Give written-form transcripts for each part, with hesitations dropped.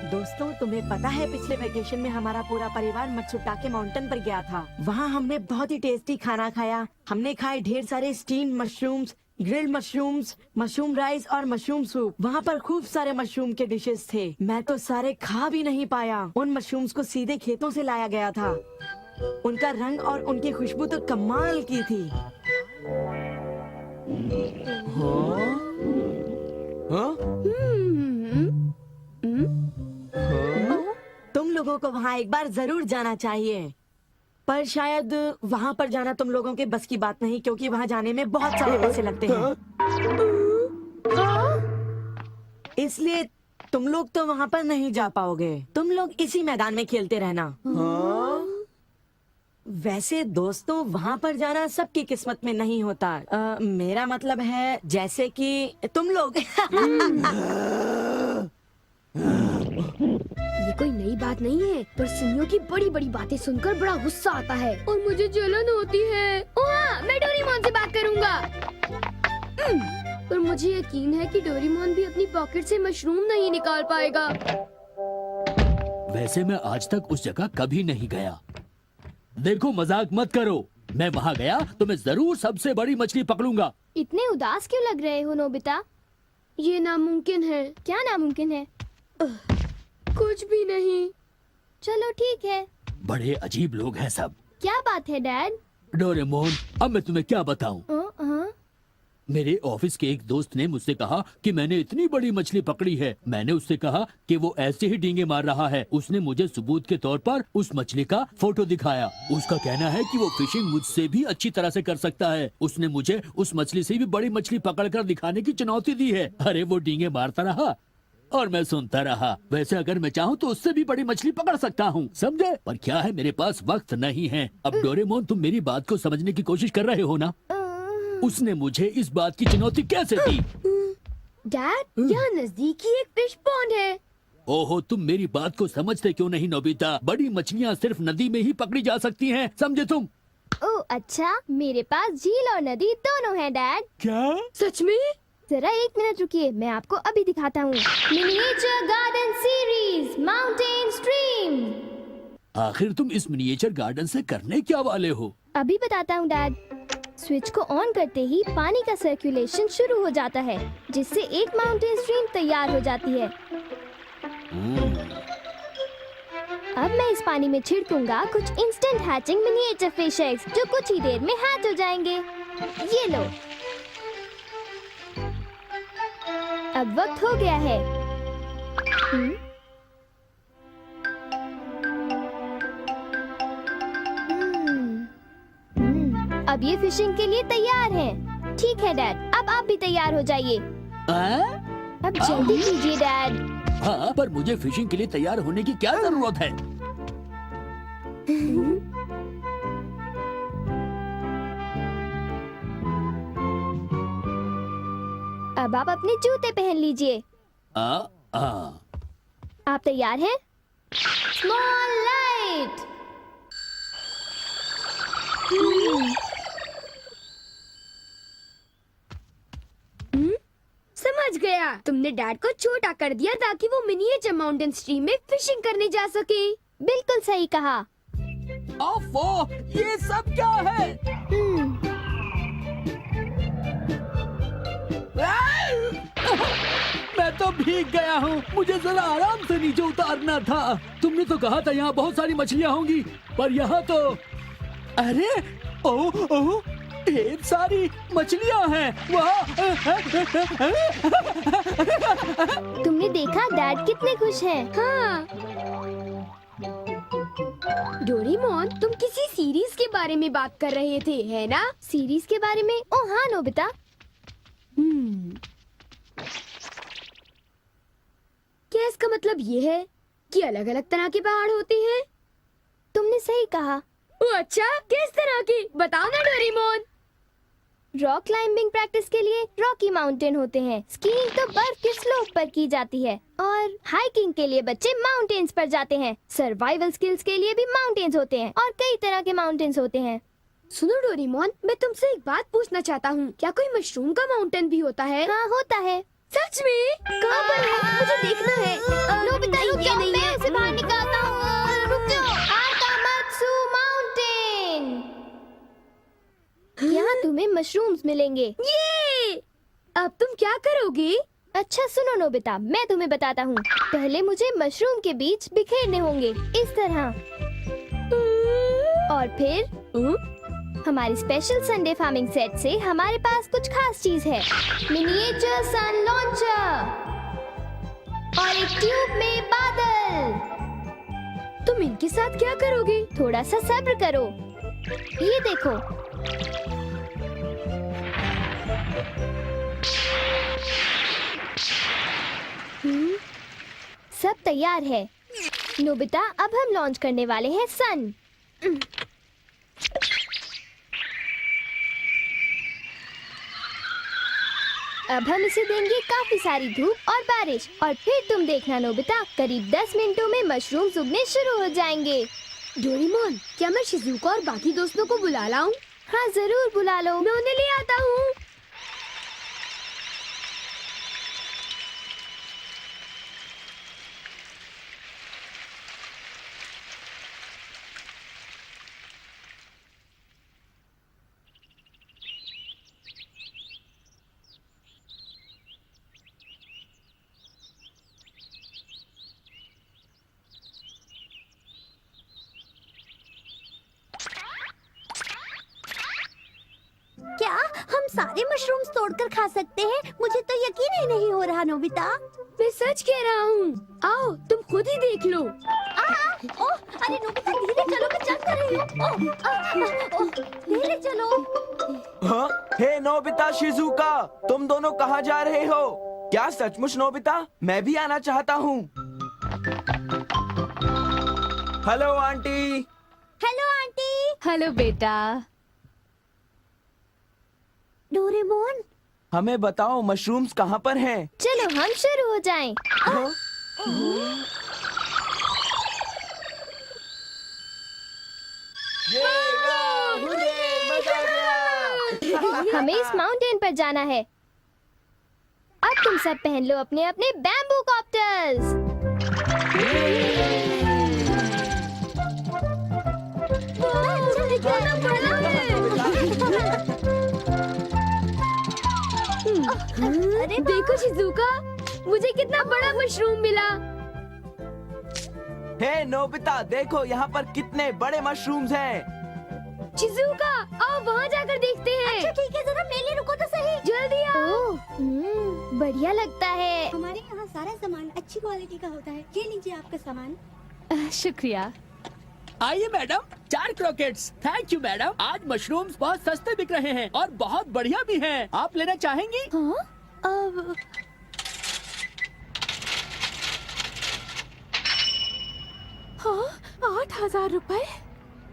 दोस्तों, तुम्हें पता है पिछले वेकेशन में हमारा पूरा परिवार मत्सुटाके माउंटेन पर गया था। वहाँ हमने बहुत ही टेस्टी खाना खाया। हमने खाए ढेर सारे steam mushrooms, grilled mushrooms, mushroom rice और मशरूम सूप। वहाँ पर खूब सारे मशरूम के डिशेस थे। मैं तो सारे खा भी नहीं पाया। उन मशरूम्स को सीधे खेतों से लाया गया था। उनका रंग और उनकी खुशबू तो कमाल की थी। तुम लोगों को वहाँ एक बार जरूर जाना चाहिए, पर शायद वहाँ पर जाना तुम लोगों के बस की बात नहीं, क्योंकि वहाँ जाने में बहुत सारे पैसे लगते हैं। इसलिए तुम लोग तो वहाँ पर नहीं जा पाओगे। तुम लोग इसी मैदान में खेलते रहना। वैसे दोस्तों, वहाँ पर जाना सबकी किस्मत में नहीं होता। मेरा मतलब है जैसे कि तुम लोग। ये कोई नई बात नहीं है, पर सुनियो की बड़ी बड़ी बातें सुनकर बड़ा गुस्सा आता है और मुझे जलन होती है। हाँ, मैं डोरेमोन से बात करूँगा। पर मुझे यकीन है कि डोरेमोन भी अपनी पॉकेट से मशरूम नहीं निकाल पाएगा। वैसे मैं आज तक उस जगह कभी नहीं गया। देखो, मजाक मत करो। मैं वहाँ गया तो मैं जरूर सबसे बड़ी मछली पकड़ूंगा। इतने उदास क्यों लग रहे हो नोबिता? ये नामुमकिन है। क्या नामुमकिन है? कुछ भी नहीं। चलो ठीक है। बड़े अजीब लोग हैं सब। क्या बात है डैड? डोरेमोन, अब मैं तुम्हें क्या बताऊं? हाँ? मेरे ऑफिस के एक दोस्त ने मुझसे कहा कि मैंने इतनी बड़ी मछली पकड़ी है। मैंने उससे कहा कि वो ऐसे ही डींगे मार रहा है। उसने मुझे सबूत के तौर पर उस मछली का फोटो दिखाया। उसका कहना है कि वो फिशिंग मुझसे भी अच्छी तरह से कर सकता है। उसने मुझे उस मछली से भी बड़ी मछली पकड़कर दिखाने की चुनौती दी है। अरे वो डींगे मारता रहा और मैं सुनता रहा। वैसे अगर मैं चाहूँ तो उससे भी बड़ी मछली पकड़ सकता हूँ, समझे? पर क्या है, मेरे पास वक्त नहीं है। अब डोरेमोन, तुम मेरी बात को समझने की कोशिश कर रहे हो ना? उसने मुझे इस बात की चुनौती कैसे दी? डैड, यहाँ नजदीक ही एक फिश पॉन्ड है। ओहो, तुम मेरी बात को समझते क्यों नहीं नोबिता? बड़ी मछलियाँ सिर्फ नदी में ही पकड़ी जा सकती हैं, समझे तुम? ओह अच्छा, मेरे पास झील और नदी दोनों हैं डैड। क्या? सच में? जरा एक मिनट रुकिए, मैं आपको अभी दिखाता हूँ। Miniature garden series mountain stream. आखिर तुम इस मिनिएचर गार्डन से करने क्या वाले हो? अभी बताता हूँ डैड। स्विच को ऑन करते ही पानी का सर्कुलेशन शुरू हो जाता है, जिससे एक माउंटेन स्ट्रीम तैयार हो जाती है। अब मैं इस पानी में छिड़कूंगा कुछ instant hatching miniature fish eggs, जो कुछ ही देर में हैच हो जाएंगे। ये लो। अब वक्त हो गया है। अब ये फिशिंग के लिए तैयार हैं। ठीक है डैड, अब आप भी तैयार हो जाइए। अब जल्दी कीजिए डैड। हाँ, पर मुझे फिशिंग के लिए तैयार होने की क्या जरूरत है? अब आप अपने जूते पहन लीजिए। आप तैयार हैं? Small light. समझ गया, तुमने डैड को छोटा कर दिया ताकि वो मिनिएचर माउंटेन स्ट्रीम में फिशिंग करने जा सके। बिल्कुल सही कहा। ओफो, ये सब क्या है? मैं तो भीग गया हूँ। मुझे जरा आराम से नीचे उतारना था। तुमने तो कहा था यहाँ बहुत सारी मछलियाँ होंगी, पर यहाँ तो अरे ओह, ढेर सारी मछलियाँ हैं। तुमने देखा डैड कितने खुश हैं। हाँ। डोरेमोन, तुम किसी सीरीज के बारे में बात कर रहे थे, है ना? सीरीज के बारे में? ओह हाँ नोबिता। क्या इसका मतलब ये है कि अलग अलग तरह के पहाड़ होते हैं? तुमने सही कहा। ओह अच्छा, किस तरह की? बताओ ना डोरेमोन। रॉक क्लाइंबिंग प्रैक्टिस के लिए रॉकी माउंटेन होते हैं। स्कीइंग तो बर्फ के स्लोप पर की जाती है और हाइकिंग के लिए बच्चे माउंटेन्स पर जाते हैं। सर्वाइवल स्किल्स के लिए भी माउंटेन्स होते हैं और कई तरह के माउंटेन्स होते हैं। सुनो डोरेमोन, मैं तुमसे एक बात पूछना चाहता हूँ। क्या कोई मशरूम का माउंटेन भी होता है? हाँ होता है। सच में? कहाँ पर है? मुझे देखना है। नोबिता रुक जाओ। तुम्हें मशरूम्स मिलेंगे। ये अब तुम क्या करोगी? अच्छा सुनो नोबिता, मैं तुम्हें बताता हूँ। पहले मुझे मशरूम के बीज बिखेरने होंगे इस तरह, और फिर हमारी स्पेशल संडे फार्मिंग सेट से हमारे पास कुछ खास चीज है। मिनिएचर सन लॉन्चर और एक ट्यूब में बादल। तुम इनके साथ क्या करोगी? थोड़ा सा सब्र करो, ये देखो। सब तैयार है नोबिता, अब हम लॉन्च करने वाले हैं सन। अब हम इसे देंगे काफी सारी धूप और बारिश, और फिर तुम देखना नोबिता, करीब 10 मिनटों में मशरूम्स उगने शुरू हो जाएंगे। डोरेमोन, क्या मैं शिजुका और बाकी दोस्तों को बुला लाऊं? हाँ जरूर बुला लो। मैं उन्हें ले आता हूँ। क्या हम सारे मशरूम्स तोड़कर खा सकते हैं? मुझे तो यकीन ही नहीं हो रहा नोबिता। मैं सच कह रहा हूँ। आओ तुम खुद ही देख लो। ओह, अरे नोबिता धीरे चलो, मैं चल कर रही हूँ। धीरे चलो। हाँ? हे नोबिता, शिजुका, तुम दोनों कहाँ जा रहे हो? क्या सचमुच नोबिता? मैं भी आना चाहता हूँ। Hello aunty. Hello aunty. Hello बेटा। डोरेमोन, हमें बताओ मशरूम्स कहाँ पर हैं? चलो हम शुरू हो जाएं। हाँ? हुर्रे, मजा आ गया। हमें इस माउंटेन पर जाना है। अब तुम सब पहन लो अपने अपने बैम्बू कॉप्टर्स। अरे देखो शिजुका, मुझे कितना बड़ा मशरूम मिला। हे नोबिता, देखो यहाँ पर कितने बड़े मशरूम्स हैं। शिजुका, आओ वहाँ जाकर देखते हैं। अच्छा ठीक है, जरा मेरे लिए रुको तो सही। जल्दी आओ। ओह, बढ़िया लगता है। हमारे यहाँ सारा सामान अच्छी क्वालिटी का होता है। ये लीजिए आपका सामान। शुक्रिया। आइए madam, 4 croquettes. Thank you madam. आज मशरूम्स बहुत सस्ते बिक रहे हैं और बहुत बढ़िया भी हैं। आप लेना चाहेंगी? हाँ? हाँ, 8,000 रुपए?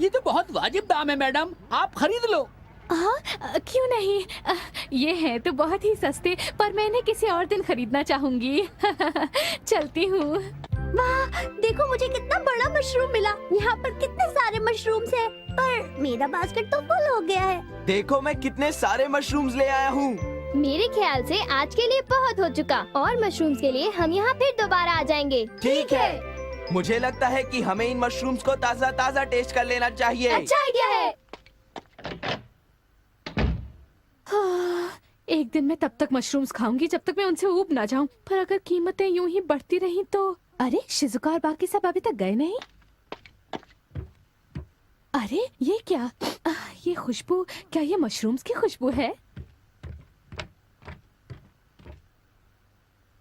ये तो बहुत वाजिब दाम है मैडम, आप खरीद लो। हाँ, क्यों नहीं। ये है तो बहुत ही सस्ते, पर मैं इन्हें किसी और दिन खरीदना चाहूंगी। चलती हूँ। वाह, देखो मुझे कितना बड़ा मशरूम मिला। यहाँ पर कितने सारे मशरूम्स हैं, पर मेरा बास्केट तो फुल हो गया है। देखो मैं कितने सारे मशरूम्स ले आया हूँ। मेरे ख्याल से आज के लिए बहुत हो चुका, और मशरूम्स के लिए हम यहाँ फिर दोबारा आ जाएंगे। ठीक है। मुझे लगता है कि हमें इन मशरूम्स को ताज़ा ताज़ा टेस्ट कर लेना चाहिए। अच्छा आइडिया है। हाँ, एक दिन मैं तब तक मशरूम्स खाऊंगी जब तक मैं उनसे ऊब ना जाऊं। पर अगर कीमतें यूं ही बढ़ती रहीं तो। अरे शिजुका और बाकी सब अभी तक गए नहीं। अरे ये क्या? ये खुशबू, क्या ये मशरूम्स की खुशबू है?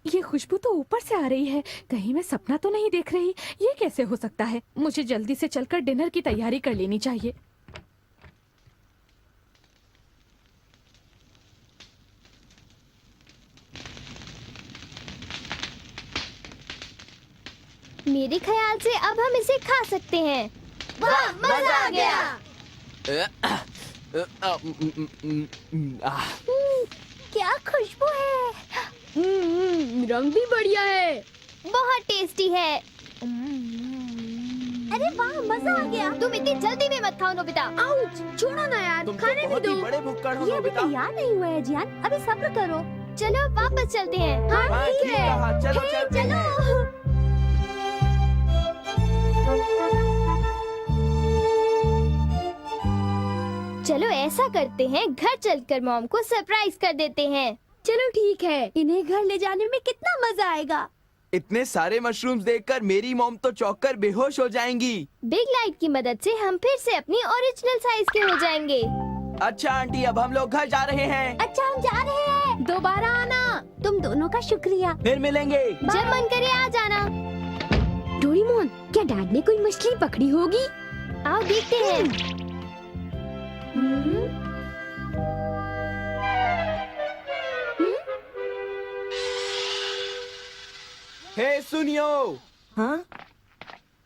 ये खुशबू तो ऊपर से आ रही है। कहीं मैं सपना तो नहीं देख रही? ये कैसे हो सकता है? मुझे जल्दी से चलकर डिनर की तैयारी कर लेनी चाहिए। मेरे ख्याल से अब हम इसे खा सकते हैं। वाह, मजा आ गया। क्या खुशबू है। रंग भी बढ़िया है। बहुत टेस्टी है। अरे वाह, मजा आ गया। तुम इतनी जल्दी में मत खाओ नोबिता। आउच, छोड़ो ना यार, तुम तो खाने भी बहुत दो। ही बड़े भुक्कड़ हो ये अभी नोबिता। तैयार नहीं हुआ है जियान, अभी सब्र करो। चलो वापस चलते हैं। हाँ, ठीक कहा, चलो चलते हैं। चलो ऐसा करते हैं, घर चलकर मॉम को सरप्राइज कर देते हैं। चलो ठीक है, इन्हें घर ले जाने में कितना मजा आएगा। इतने सारे मशरूम्स देखकर मेरी मॉम तो चौंक कर बेहोश हो जाएंगी। बिग लाइट की मदद से हम फिर से अपनी ओरिजिनल साइज के हो जाएंगे। अच्छा आंटी, अब हम लोग घर जा रहे हैं। अच्छा हम जा रहे हैं। दोबारा आना। तुम दोनों का शुक्रिया। फिर मिलेंगे। जब मन करे आ जाना। डोरेमोन, क्या डैड ने कोई मछली पकड़ी होगी? आओ देखते हैं। हे सुनियो, हाँ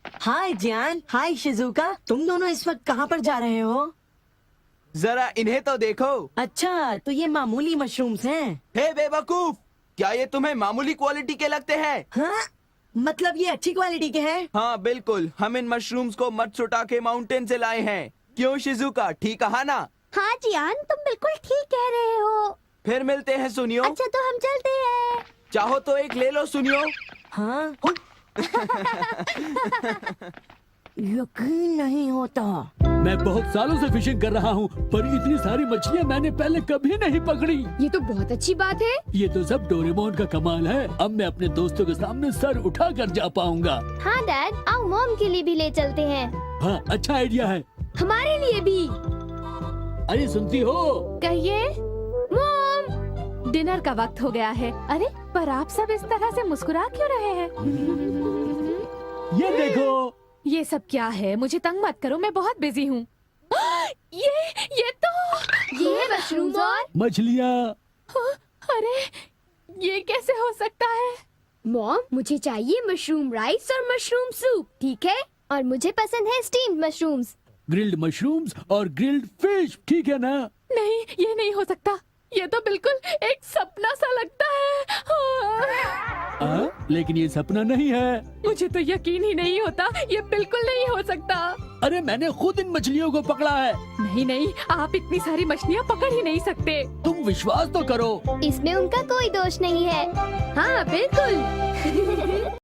हाय जियान, हाय शिजुका, तुम दोनों इस वक्त कहाँ पर जा रहे हो? जरा इन्हें तो देखो। अच्छा, तो ये मामूली मशरूम्स हैं। हे बेवकूफ, क्या ये तुम्हें मामूली क्वालिटी के लगते हैं? हाँ, मतलब ये अच्छी क्वालिटी के हैं? हाँ बिल्कुल, हम इन मशरूम्स को मत्सुटाके माउंटेन से लाए हैं। क्यों शिजुका, ठीक कहा ना? हाँ जियान, तुम बिल्कुल ठीक कह रहे हो। फिर मिलते हैं सुनियो। अच्छा तो हम चलते हैं। चाहो तो एक ले लो सुनियो। हाँ यकीन नहीं होता। मैं बहुत सालों से फिशिंग कर रहा हूँ, पर इतनी सारी मछलियाँ मैंने पहले कभी नहीं पकड़ी। ये तो बहुत अच्छी बात है। ये तो सब डोरेमोन का कमाल है। अब मैं अपने दोस्तों के सामने सर उठा कर जा पाऊंगा। हाँ डैड, आओ मॉम के लिए भी ले चलते हैं। हाँ, अच्छा आइडिया है। हमारे लिए भी। अरे सुनती हो? कहिए। मॉम, डिनर का वक्त हो गया है। अरे पर आप सब इस तरह से मुस्कुरा क्यों रहे हैं? ये देखो। ये सब क्या है? मुझे तंग मत करो, मैं बहुत बिजी हूँ। ये तो ये है मशरूम्स और मछलियाँ। अरे ये कैसे हो सकता है? मॉम, मुझे चाहिए मशरूम राइस और मशरूम सूप, ठीक है? और मुझे पसंद है स्टीम्ड मशरूम्स। ग्रिल्ड मशरूम्स और ग्रिल्ड फिश, ठीक है ना? नहीं, ये नहीं हो सकता। ये तो बिल्कुल एक सपना सा लगता है। लेकिन ये सपना नहीं है। मुझे तो यकीन ही नहीं होता, ये बिल्कुल नहीं हो सकता। अरे मैंने खुद इन मछलियों को पकड़ा है। नहीं नहीं, आप इतनी सारी मछलियाँ पकड़ ही नहीं सकते। तुम विश्वास तो करो। इसमें उनका कोई दोष नहीं है। हाँ बिल्कुल।